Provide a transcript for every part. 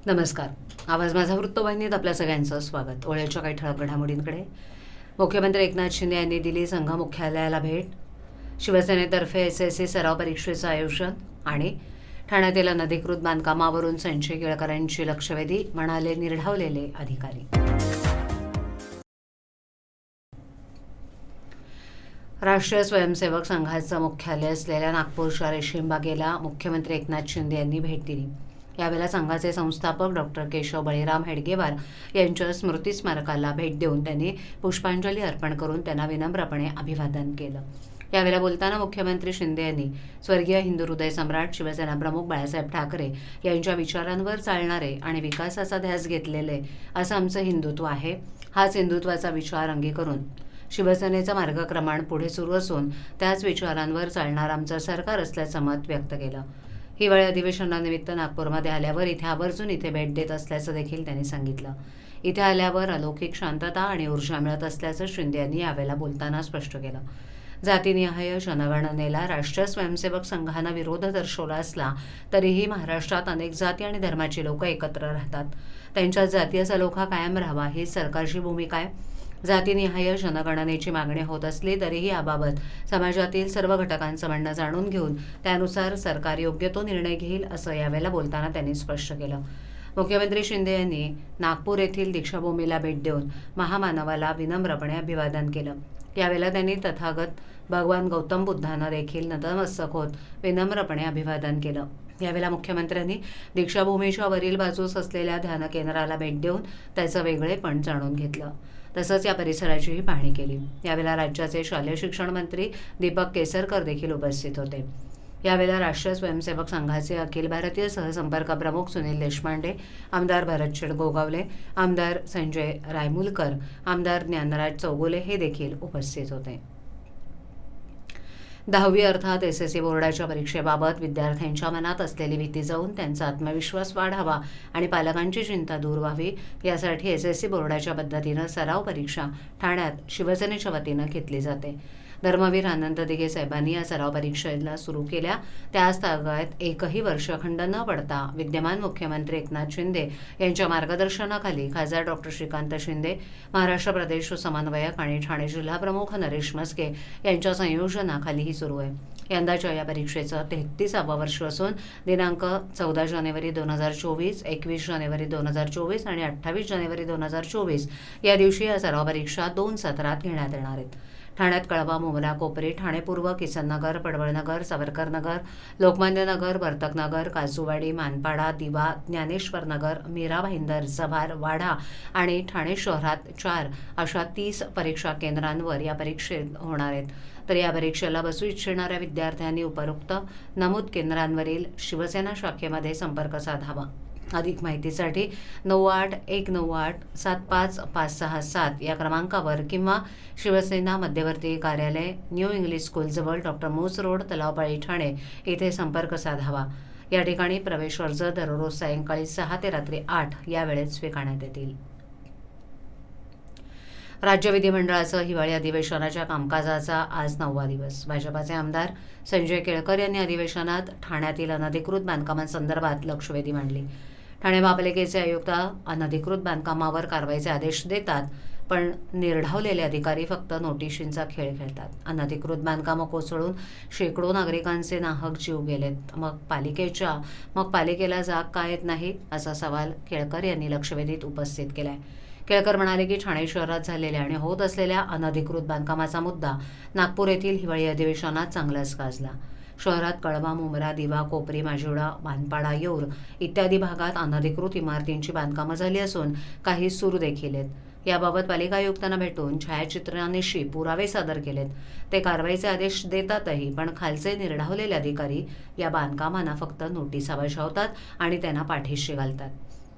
नमस्कार. आवाज माझा वृत्तवाहिनीत आपल्या सगळ्यांचं स्वागत. ओळ्याच्या काही ठळक घडामोडींकडे. मुख्यमंत्री एकनाथ शिंदे यांनी दिली संघ मुख्यालयाला भेट. शिवसेनेतर्फे SSC सराव परीक्षेचं आयोजन आणि ठाण्यातील अनधिकृत बांधकामावरून संजय केळकरांची लक्षवेधी, म्हणाले निर्ढावलेले अधिकारी. राष्ट्रीय स्वयंसेवक संघाचं मुख्यालय असलेल्या नागपूरच्या रेशीमबागेला मुख्यमंत्री एकनाथ शिंदे यांनी भेट दिली. यावेळेला संघाचे संस्थापक डॉक्टर केशव बळीराम हेडगेवार यांच्या स्मृती स्मारकाला भेट देऊन त्यांनी पुष्पांजली अर्पण करून त्यांना विनम्रपणे अभिवादन केलं. यावेळेला बोलताना मुख्यमंत्री शिंदे यांनी स्वर्गीय हिंदू हृदय सम्राट शिवसेना प्रमुख बाळासाहेब ठाकरे यांच्या विचारांवर चालणारे आणि विकासाचा ध्यास घेतलेले असं आमचं हिंदुत्व आहे. हाच हिंदुत्वाचा विचार अंगीकारून शिवसेनेचं मार्गक्रमण पुढे सुरू असून त्याच विचारांवर चालणार आमचं सरकार असल्याचं मत व्यक्त केलं. हिवाळी अधिवेशनानिमित्त नागपूरमध्ये आल्यावर इथे भेट देत असल्याचं देखील त्यांनी सांगितलं. इथे आल्यावर अलौकिक शांतता आणि ऊर्जा मिळत असल्याचं शिंदे यांनी यावेळेला बोलताना स्पष्ट केलं. जातीनिहाय जनगणनेला राष्ट्रीय स्वयंसेवक संघानं विरोध दर्शवला असला तरीही महाराष्ट्रात अनेक जाती आणि धर्माची लोक एकत्र राहतात. त्यांच्यात जातीय सलोखा कायम राहावा ही सरकारची भूमिका आहे. जातीनिहाय जनगणनेची मागणी होत असली तरीही याबाबत समाजातील सर्व घटकांचं म्हणणं जाणून घेऊन त्यानुसार सरकार योग्य तो निर्णय घेईल असं यावेळेला बोलताना त्यांनी स्पष्ट केलं. मुख्यमंत्री शिंदे यांनी नागपूर येथील दीक्षाभूमीला भेट देऊन महामानवाला विनम्रपणे अभिवादन केलं. यावेळेला त्यांनी तथागत भगवान गौतम बुद्धांना देखील नतमस्तक होत विनम्रपणे अभिवादन केलं. यावेळेला मुख्यमंत्र्यांनी दीक्षाभूमीच्या वरील बाजूस असलेल्या ध्यान केंद्राला भेट देऊन त्याचं वेगळेपण जाणून घेतलं. तसंच या परिसराचीही पाहणी केली. यावेळेला राज्याचे शालेय शिक्षण मंत्री दीपक केसरकर देखील उपस्थित होते. यावेळेला राष्ट्रीय स्वयंसेवक संघाचे अखिल भारतीय सहसंपर्क प्रमुख सुनील देशपांडे, आमदार भरत गोगावले, आमदार संजय रायमुलकर, आमदार ज्ञानराज चौगुले हे देखील उपस्थित होते. 10वी अर्थात SSC बोर्डाच्या परीक्षेबाबत विद्यार्थ्यांच्या मनात असलेली भीती जाऊन त्यांचा आत्मविश्वास वाढावा आणि पालकांची चिंता दूर व्हावी यासाठी SSC बोर्डाच्या पद्धतीनं सराव परीक्षा ठाण्यात शिवसेनेच्या वतीनं घेतली जाते. धर्मवीर आनंद दिघे साहेबांनी या सराव परीक्षेला सुरू केल्या. त्याच तागायत एकही वर्षखंड न पडता विद्यमान मुख्यमंत्री एकनाथ शिंदे यांच्या मार्गदर्शनाखाली खासदार डॉक्टर श्रीकांत शिंदे, महाराष्ट्र प्रदेश समन्वयक आणि ठाणे जिल्हा प्रमुख नरेश मस्के यांच्या संयोजनाखाली ही सुरू आहे. यंदाच्या या परीक्षेचं 33वा वर्ष असून दिनांक 14 जानेवारी 2024, 21 जानेवारी 2024 आणि 28 जानेवारी 2024 या दिवशी या सराव परीक्षा 2 सत्रात घेण्यात येणार आहेत. ठाण्यात कळवा, मुंब्रा, कोपरी, ठाणे पूर्व, किसननगर, पडवळनगर, सावरकरनगर, लोकमान्यनगर, वर्तकनगर, काजूवाडी, मानपाडा, दिवा, ज्ञानेश्वरनगर, मीरा भाईंदर, जव्हार, वाडा आणि ठाणे शहरात 4 अशा 30 परीक्षा केंद्रांवर या परीक्षेत होणार आहेत. तर या परीक्षेला बसू इच्छिणाऱ्या विद्यार्थ्यांनी उपरोक्त नमूद केंद्रांवरील शिवसेना शाखेमध्ये संपर्क साधावा. अधिक माहितीसाठी 9819875567 या क्रमांकावर किंवा शिवसेना मध्यवर्ती कार्यालय, न्यू इंग्लिश स्कूलजवळ डॉक्टर मूस रोड, तलावपाळी, ठाणे येथे संपर्क साधावा. या ठिकाणी प्रवेश अर्ज दररोज सायंकाळी 6 ते रात्री 8 या वेळेत स्वीकारण्यात येतील. राज्य विधिमंडळाचं हिवाळी अधिवेशनाच्या कामकाजाचा आज 9वा दिवस. भाजपाचे आमदार संजय केळकर यांनी अधिवेशनात ठाण्यातील अनधिकृत बांधकामांसंदर्भात लक्षवेधी मांडली. ठाणे महापालिकेचे आयुक्त अनधिकृत बांधकामावर कारवाईचे आदेश देतात, पण निर्ढावलेले अधिकारी फक्त नोटिशींचा खेळ खेळतात. अनधिकृत बांधकामं कोसळून शेकडो नागरिकांचे नाहक जीव गेलेत. मग पालिकेला जाग का येत नाही असा सवाल केळकर यांनी लक्षवेधीत उपस्थित केलाय. केळकर म्हणाले की ठाणे शहरात झालेल्या आणि होत असलेल्या अनधिकृत बांधकामाचा मुद्दा नागपूर येथील हिवाळी अधिवेशनात चांगलाच गाजला. शहरात कळवा, मुंब्रा, दिवा, कोपरी, माजिवडा, मानपाडा, येऊर इत्यादी भागात अनधिकृत इमारतींची बांधकामं झाली असून काही सुरू देखील आहेत. याबाबत पालिका आयुक्तांना भेटून छायाचित्रांनिशी पुरावे सादर केलेत. ते कारवाईचे आदेश देतातही, पण खालचे निर्ढावलेले अधिकारी या बांधकामांना फक्त नोटिसा बजावतात आणि त्यांना पाठीशी घालतात.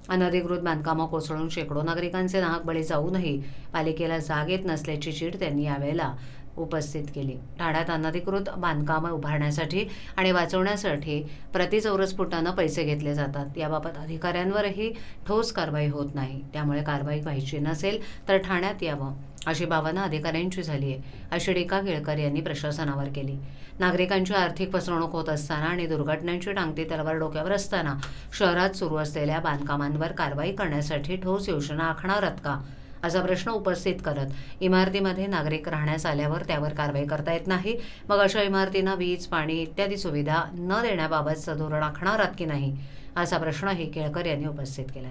अनधिकृत बांधकामं कोसळून शेकडो नागरिकांचे नाहक बळी जाऊनही पालिकेला जाग येत नसल्याची चीड त्यांनी यावेळेला उपस्थित केली. ठाण्यात अनधिकृत बांधकामं उभारण्यासाठी आणि वाचवण्यासाठी प्रति चौरस फुटानं पैसे घेतले जातात. याबाबत अधिकाऱ्यांवरही ठोस कारवाई होत नाही. त्यामुळे कारवाई व्हायची नसेल तर ठाण्यात यावं अशी भावना अधिकाऱ्यांची झाली आहे, अशी टीका केळकर यांनी प्रशासनावर केली. नागरिकांची आर्थिक फसवणूक होत असताना आणि दुर्घटनांची टांगती तलवार डोक्यावर असताना शहरात सुरू असलेल्या बांधकामांवर कारवाई करण्यासाठी ठोस योजना आखणार आहात का, असा प्रश्न उपस्थित करत इमारतीमध्ये नागरिक राहण्यास आल्यावर त्यावर कारवाई करता येत नाही, मग अशा इमारतींना वीज, पाणी इत्यादी सुविधा न देण्याबाबतचं धोरण आखणार आहात की नाही, असा प्रश्नही केळकर यांनी उपस्थित केला.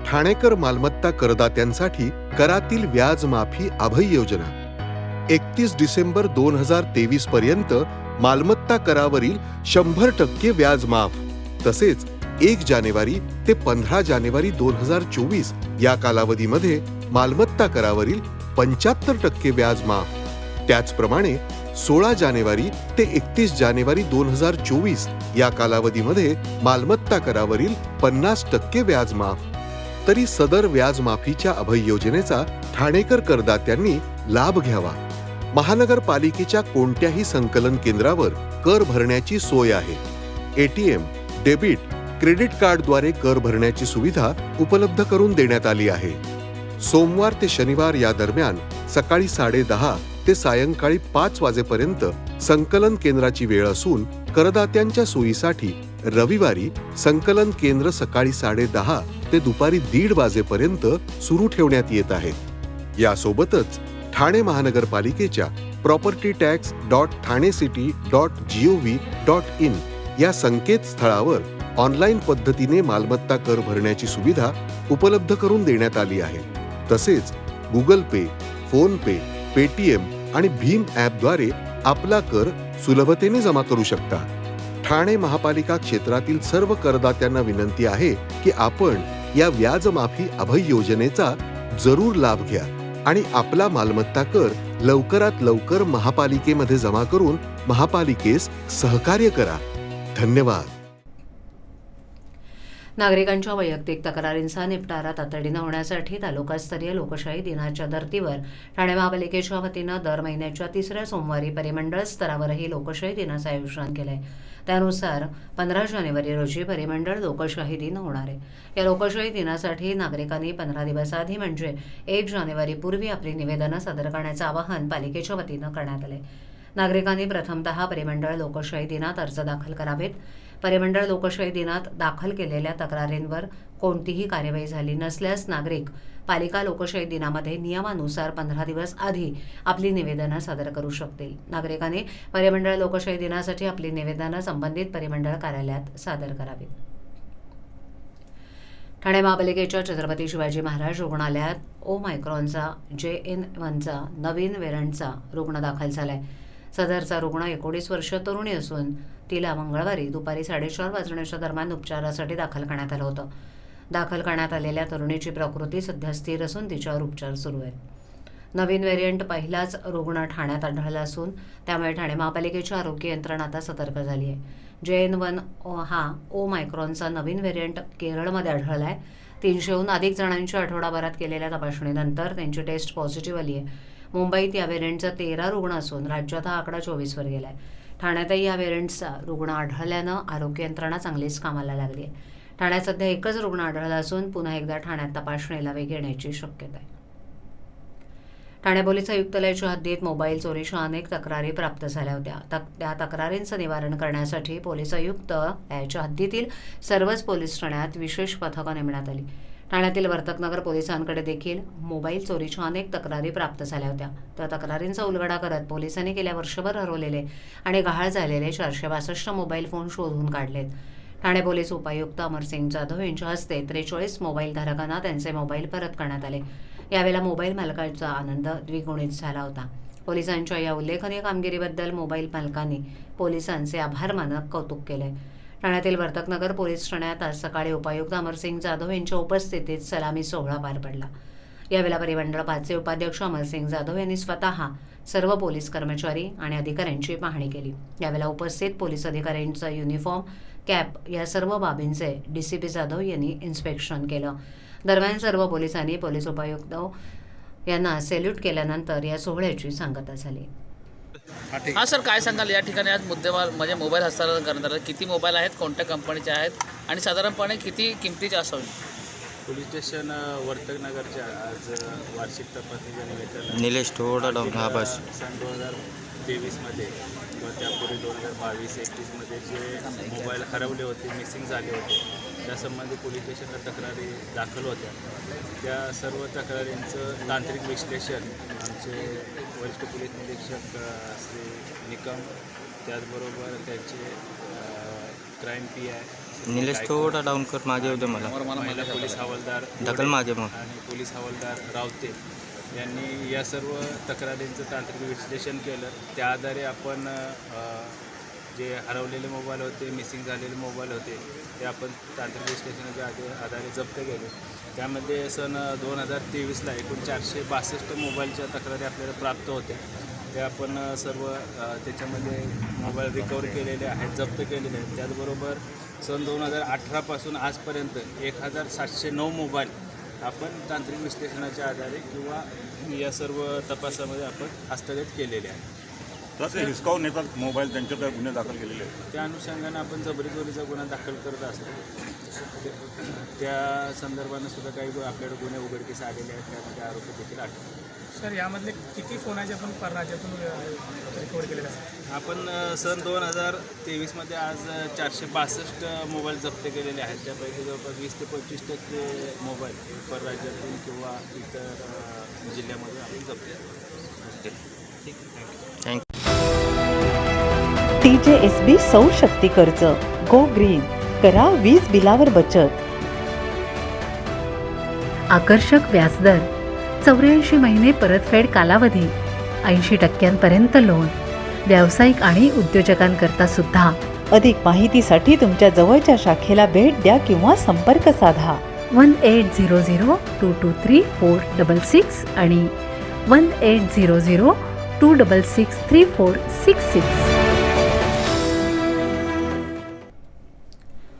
ठाणेकर मालमत्ता करदात्यांसाठी करातील व्याज माफी अभय योजना 31 डिसेंबर 2023 पर्यंत मालमत्ता करावरील 100% व्याज माफ. तसेच 1 जानेवारी ते 15 जानेवारी 2024 या कालावधीमध्ये मालमत्ता करावरील 75% व्याज माफ. त्याचप्रमाणे 16 जानेवारी ते 31 जानेवारी 2024 या कालावधीमध्ये मालमत्ता करावरील 50% व्याज माफ. तरी सदर व्याज माफीच्या अभय योजनेचा ठाणेकर करदात्यांनी लाभ घ्यावा. महानगरपालिकेच्या कोणत्याही संकलन केंद्रावर कर भरण्याची सोय आहे. एटीएम, डेबिट, क्रेडिट कार्डद्वारे कर भरण्याची सुविधा उपलब्ध करून देण्यात आली आहे. सोमवार ते शनिवार या दरम्यान सकाळी 10:30 ते सायंकाळी 5 वाजेपर्यंत संकलन केंद्राची वेळ असून करदात्यांच्या सोयीसाठी रविवारी संकलन केंद्र सकाळी 10:30 ते दुपारी 1:30 वाजेपर्यंत सुरू ठेवण्यात येत आहे. यासोबतच ठाणे महानगरपालिकेच्या propertytax.thanecity.gov.in या संकेतस्थळावर ऑनलाईन पद्धतीने मालमत्ता कर भरण्याची सुविधा उपलब्ध करून देण्यात आली आहे. तसेच गुगल पे, फोन पे, पेटीएम आणि भीम ॲपद्वारे आपला कर सुलभतेने जमा करू शकता. ठाणे महापालिका क्षेत्रातील सर्व करदात्यांना विनंती आहे की आपण या व्याज माफी अभय योजनेचा जरूर लाभ घ्या आणि आपला मालमत्ता कर लवकरात लवकर महापालिकेमध्ये जमा करून महापालिकेस सहकार्य करा. धन्यवाद. नागरिकांच्या वैयक्तिक तक्रारींचा निपटारा तातडीनं होण्यासाठी तालुकास्तरीय लोकशाही दिनाच्या धर्तीवर ठाणे महापालिकेच्या वतीनं दर महिन्याच्या 3ऱ्या सोमवारी परिमंडळ स्तरावरही लोकशाही दिनाचं आयोजन केलंय. त्यानुसार 15 जानेवारी रोजी परिमंडळ लोकशाही दिन होणार आहे. या लोकशाही दिनासाठी नागरिकांनी 15 दिवस आधी म्हणजे 1 जानेवारी पूर्वी आपली निवेदनं सादर करण्याचं आवाहन पालिकेच्या वतीनं करण्यात आलंय. नागरिकांनी प्रथमतः परिमंडळ लोकशाही दिनात अर्ज दाखल करावेत. परिमंडळ लोकशाही दिनात दाखल केलेल्या तक्रारींवर कोणतीही कार्यवाही झाली नसल्यास नागरिक पालिका लोकशाही दिनामध्ये नियमानुसार 15 दिवस आधी आपली निवेदनं सादर करू शकतील. नागरिकांनी परिमंडळ लोकशाही दिनासाठी आपली निवेदनं संबंधित परिमंडळ कार्यालयात सादर करावीत. ठाणे महापालिकेच्या छत्रपती शिवाजी महाराज रुग्णालयात ओमायक्रॉनचा JN.1चा नवीन व्हेरियंटचा रुग्ण दाखल झालाय. सदरचा रुग्ण 19 वर्ष तरुणी असून तिला मंगळवारी दुपारी 4:30 वाजण्याच्या दरम्यान उपचारासाठी दाखल करण्यात आलं होतं. दाखल करण्यात आलेल्या तरुणीची प्रकृती सध्या स्थिर असून तिच्यावर उपचार सुरू आहेत. नवीन व्हेरियंट पहिलाच रुग्ण ठाण्यात आढळला असून त्यामुळे ठाणे महापालिकेची आरोग्य यंत्रणा आता सतर्क झाली आहे. JN.1 हा ओमायक्रॉनचा नवीन व्हेरियंट केरळमध्ये आढळला आहे. 300हून अधिक जणांची आठवडाभरात केलेल्या तपासणीनंतर त्यांची टेस्ट पॉझिटिव्ह आली आहे. मुंबईत या व्हेरियंटचा 13 रुग्ण असून राज्यात हा आकडा 24 वर गेला आहे. ठाण्यातही या व्हेरियंटचा रुग्ण आढळल्यानं आरोग्य यंत्रणा चांगलीच कामाला लागली आहे. ठाण्यात सध्या एकच रुग्ण आढळला असून पुन्हा एकदा ठाण्यात तपासणीला वेग येण्याची शक्यता आहे. ठाणे पोलीस आयुक्तालयाच्या हद्दीत मोबाईल चोरीच्या अनेक तक्रारी प्राप्त झाल्या होत्या. त्या तक्रारींचं निवारण करण्यासाठी पोलीस आयुक्त याच्या हद्दीतील सर्वच पोलीस ठाण्यात विशेष पथकं नेमण्यात आली. ठाण्यातील वर्तकनगर पोलिसांकडे देखील मोबाईल चोरीच्या अनेक तक्रारी प्राप्त झाल्या होत्या. त्या तक्रारींचा उलगडा करत पोलिसांनी गेल्या वर्षभर हरवलेले आणि गहाळ झालेले 462 मोबाईल फोन शोधून काढलेत. ठाणे पोलीस उपायुक्त अमरसिंग जाधव यांच्या हस्ते 43 मोबाईल धारकांना त्यांचे मोबाईल परत करण्यात आले. यावेळेला मोबाईल मालकांचा आनंद द्विगुणित झाला होता. पोलिसांच्या या उल्लेखनीय कामगिरीबद्दल मोबाईल मालकांनी पोलिसांचे आभार मानत कौतुक केले. ठाण्यातील वर्तकनगर पोलीस ठाण्यात आज सकाळी उपायुक्त अमरसिंग जाधव यांच्या उपस्थितीत सलामी सोहळा पार पडला. यावेळेला परिमंडळ 5चे उपाध्यक्ष अमरसिंग जाधव यांनी स्वतः सर्व पोलीस कर्मचारी आणि अधिकाऱ्यांची पाहणी केली. यावेळेला उपस्थित पोलीस अधिकाऱ्यांचा युनिफॉर्म, कॅप या सर्व बाबींचे DCP जाधव यांनी इन्स्पेक्शन केलं. दरम्यान सर्व पोलिसांनी पोलीस उपायुक्त यांना सॅल्यूट केल्यानंतर या सोहळ्याची सांगता झाली. हां सर, काय सांगाल या ठिकाणी आज मुद्देमाल म्हणजे मोबाईल हस्तांतरण करण्यात आलं. किती मोबाईल आहेत, कोणत्या कंपनीचे आहेत आणि साधारणपणे किती किमतीचे असावे? पोलीस स्टेशन वर्तकनगरच्या आज वार्षिक तपासणीच्या निमित्तानं निलेश थोडा डाऊन हा बस सन 2023मध्ये किंवा त्यापूर्वी 2022-21मध्ये जे मोबाईल हरवले होते, मिसिंग झाले होते, त्यासंबंधी पोलीस स्टेशनला तक्रारी दाखल होत्या. त्या सर्व तक्रारींचं तांत्रिक विश्लेषण आमचे वरिष्ठ पोलीस निरीक्षक श्री निकम, त्याचबरोबर त्यांचे क्राईम PI निलेश थोडा डाऊन कर मागे होते मला महिला पोलीस हवालदार ढकल मागे मग आणि पोलीस हवालदार रावते यांनी या सर्व तक्रारींचं तांत्रिक विश्लेषण केलं. त्या आधारे आपण जे हरवलेले मोबाईल होते, मिसिंग झालेले मोबाईल होते, ते आपण तांत्रिक विश्लेषणाच्या आधारे जप्त केले. त्यामध्ये सन 2023ला एकूण 462 मोबाईलच्या तक्रारी आपल्याला प्राप्त होत्या. ते आपण सर्व त्याच्यामध्ये मोबाईल रिकवर केलेले आहेत, जप्त केलेले आहेत. त्याचबरोबर सन 2018पासून आजपर्यंत 1709 मोबाईल आपण तांत्रिक विश्लेषणाच्या आधारे किंवा या सर्व तपासामध्ये आपण हस्तगत केलेले आहे. तसे हिसकावून नेतात मोबाईल, त्यांच्याकडे गुन्हे दाखल केलेले आहेत. त्या अनुषंगानं आपण जबरीचोरीचा गुन्हा दाखल करत असतो. त्या संदर्भानं सुद्धा काही आपल्याकडे गुन्हे उघडकीस आलेले आहेत, त्यामध्ये आरोपी देखील आढळले. सर, यामधले किती फोनाचे आपण परराज्यातून रिकवर केलेले असतात? आपण सन 2023मध्ये आज 462 मोबाईल जप्त केलेले आहेत. त्यापैकी जवळपास 20 ते 25% मोबाईल परराज्यातून किंवा इतर जिल्ह्यामधून आपण जप्त केले. ठीक आहे, थँक्यू. TJSB सौरशक्ती कर्ज गो ग्रीन, करा वीज बिलावर बचत. आकर्षक व्याजदर, 84 महिने परतफेड कालावधी, 80% लोन, व्यावसायिक आणि उद्योजकांकरता सुद्धा. अधिक माहितीसाठी तुमच्या जवळच्या शाखेला भेट द्या किंवा संपर्क साधा. 1800-223-466 आणि 1800-266-3466.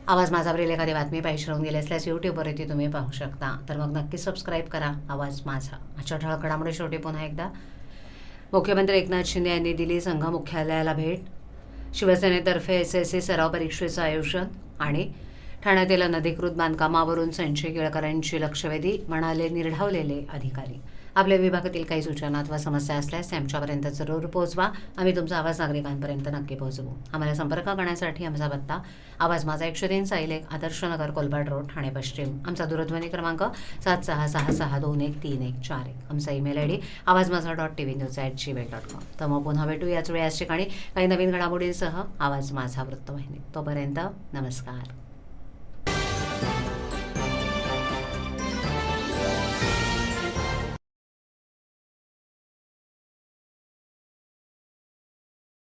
आवाज माझावरील एखादी बातमी पाहिजे राहून गेली असल्यास यूट्यूबवरती तुम्ही पाहू शकता. तर मग नक्की सबस्क्राईब करा आवाज माझा. आजच्या ठळक घडामोडी शेवटी पुन्हा एकदा. मुख्यमंत्री एकनाथ शिंदे यांनी दिली संघ मुख्यालयाला भेट. शिवसेनेतर्फे SSC सराव परीक्षेचं आयोजन आणि ठाण्यातील अनधिकृत बांधकामावरून संजय केळकरांची लक्षवेधी, म्हणाले निर्ढावलेले अधिकारी. आपल्या विभागातील काही सूचना अथवा समस्या असल्यास आमच्यापर्यंत जरूर पोहोचवा. आम्ही तुमचा आवाज नागरिकांपर्यंत नक्की पोहोचवू. आम्हाला संपर्क करण्यासाठी आमचा पत्ता आवाज माझा 103 साईलेक, आदर्शनगर, कोलबाड रोड, ठाणे पश्चिम. आमचा दूरध्वनी क्रमांक 7666213141. आमचा ईमेल ID awazmaza.tvnews@gmail.com. तर मग पुन्हा भेटू याच वेळी याच ठिकाणी काही नवीन घडामोडींसह आवाज माझा वृत्तवाहिनी. तोपर्यंत नमस्कार.